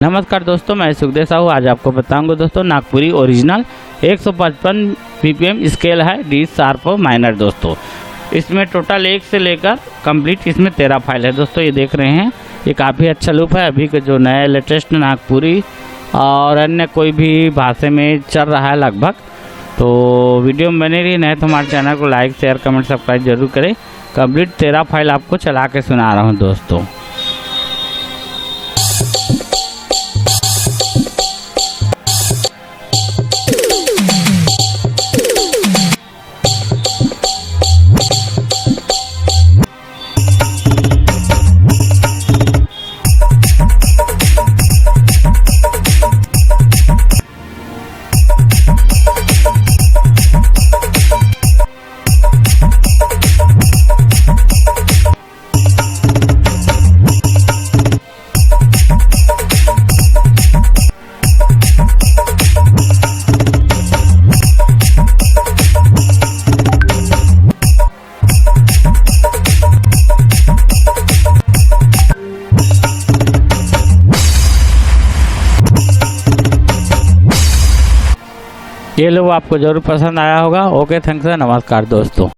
नमस्कार दोस्तों, मैं सुखदेव साहू। आज आपको बताऊंगा दोस्तों नागपुरी ओरिजिनल 155 BPM स्केल है, डी शार्प माइनर। दोस्तों इसमें टोटल 1 से लेकर कंप्लीट इसमें 13 फाइल है। दोस्तों ये देख रहे हैं, ये काफ़ी अच्छा लूप है। अभी के जो नया लेटेस्ट नागपुरी और अन्य कोई भी भाषा में चल रहा है लगभग। तो वीडियो में बने रही, नए तो हमारे चैनल को लाइक शेयर कमेंट सब्सक्राइब जरूर करें। कंप्लीट 13 फाइल आपको चला के सुना रहा हूँ दोस्तों। ये लोग आपको जरूर पसंद आया होगा। ओके, थैंक्स, नमस्कार दोस्तों।